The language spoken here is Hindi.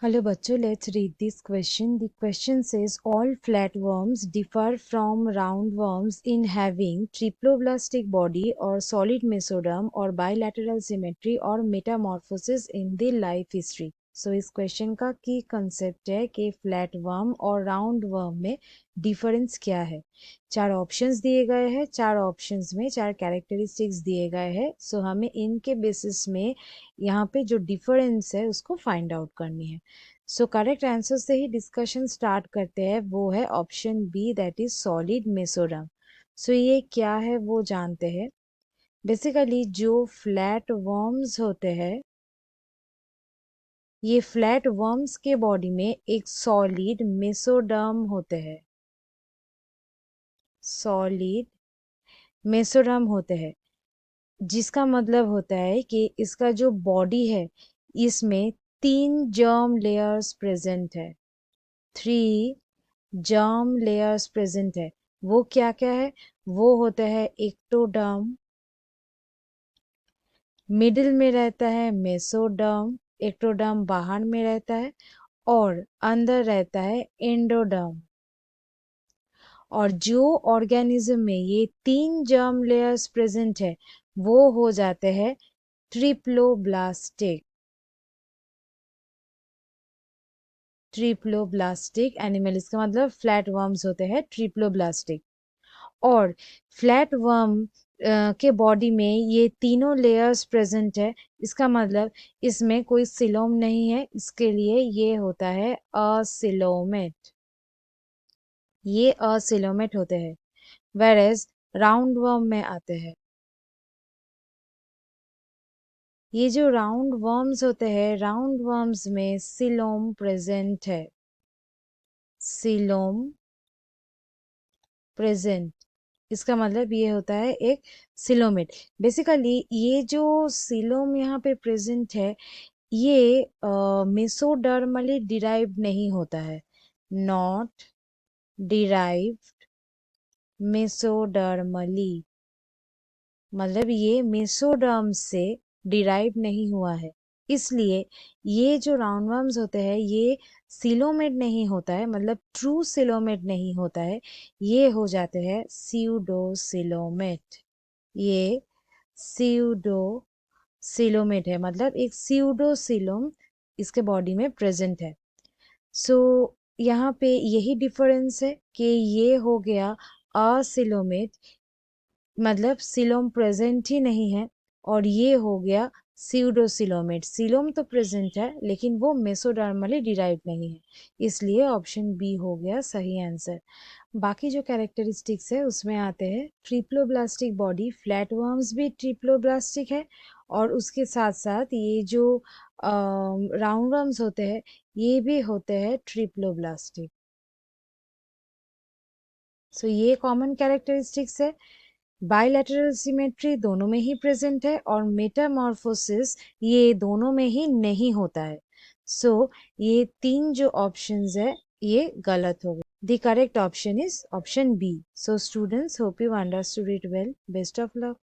Hello bachcho, let's read this question. The question says all flatworms differ from roundworms in having triploblastic body or solid mesoderm or bilateral symmetry or metamorphosis in the life history. So इस क्वेश्चन का की कंसेप्ट है कि फ्लैटवर्म और राउंडवर्म में डिफरेंस क्या है। चार ऑप्शंस दिए गए हैं, चार ऑप्शंस में चार कैरेक्टरिस्टिक्स दिए गए हैं। सो हमें इनके बेसिस में यहाँ पे जो डिफरेंस है उसको फाइंड आउट करनी है। सो करेक्ट आंसर से ही डिस्कशन स्टार्ट करते हैं, वो है option B, that is solid mesoderm. So ये क्या है वो जानते हैं। बेसिकली जो फ्लैट वर्म्स होते हैं, ये फ्लैट वर्म्स के बॉडी में एक सॉलिड मेसोडर्म होते हैं, सॉलिड मेसोडर्म होते हैं, जिसका मतलब होता है कि इसका जो बॉडी है इसमें 3 जर्म लेयर्स प्रेजेंट है, 3 जर्म लेयर्स प्रेजेंट है। वो क्या क्या है? वो होता है एक्टोडर्म, मिडिल में रहता है मेसोडर्म, एक्टोडर्म बाहर में रहता है, और अंदर रहता है एंडोडर्म। और जो ऑर्गेनिज्म में ये 3 जर्म लेयर्स प्रेजेंट है वो हो जाते हैं ट्रिप्लोब्लास्टिक, ट्रिप्लोब्लास्टिक एनिमल। इसका मतलब फ्लैट वर्म्स होते हैं ट्रिप्लोब्लास्टिक। और फ्लैट वर्म के बॉडी में ये तीनों लेयर्स प्रेजेंट है, इसका मतलब इसमें कोई सिलोम नहीं है, इसके लिए ये होता है असिलोमेट, ये असिलोमेट होते हैं। वेरेज राउंड वर्म में आते हैं, ये जो राउंड वर्म्स होते हैं, राउंड वर्म्स में सिलोम प्रेजेंट है, सिलोम प्रेजेंट। इसका मतलब ये होता है एक सिलोमेट। बेसिकली ये जो सिलोम यहाँ पे प्रेजेंट है ये मेसोडर्मली डिराइव नहीं होता है, नॉट डिराइव्ड मेसोडर्मली, मतलब ये मेसोडर्म से डिराइव नहीं हुआ है। इसलिए ये जो राउंडवर्म्स होते हैं ये सिलोमेट नहीं होता है, मतलब ट्रू सिलोमेट नहीं होता है, ये हो जाते हैं स्यूडोसिलोमेट। ये स्यूडो सिलोमेट है, मतलब एक स्यूडोसिलोम इसके बॉडी में प्रेजेंट है। सो यहाँ पे यही डिफरेंस है कि ये हो गया असिलोमेट, मतलब सिलोम प्रेजेंट ही नहीं है, और ये हो गया स्यूडोसिलोमेट। सिलोम तो प्रेजेंट है लेकिन वो मेसोडर्मली डिराइव नहीं है, इसलिए ऑप्शन बी हो गया सही आंसर। बाकी जो कैरेक्टरिस्टिक्स है उसमें आते हैं ट्रिप्लोब्लास्टिक बॉडी, फ्लैट वर्म्स भी ट्रिप्लोब्लास्टिक है, और उसके साथ साथ ये जो राउंड वर्म्स होते हैं ये भी होते हैं ट्रिप्लोब्लास्टिक। सो ये कॉमन कैरेक्टरिस्टिक्स है। बाइलैटरल सिमेट्री दोनों में ही प्रेजेंट है, और मेटामॉर्फोसिस ये दोनों में ही नहीं होता है। सो ये तीन जो ऑप्शंस है ये गलत हो गए। The correct option is option B. So students, hope you understood it well. Best of luck.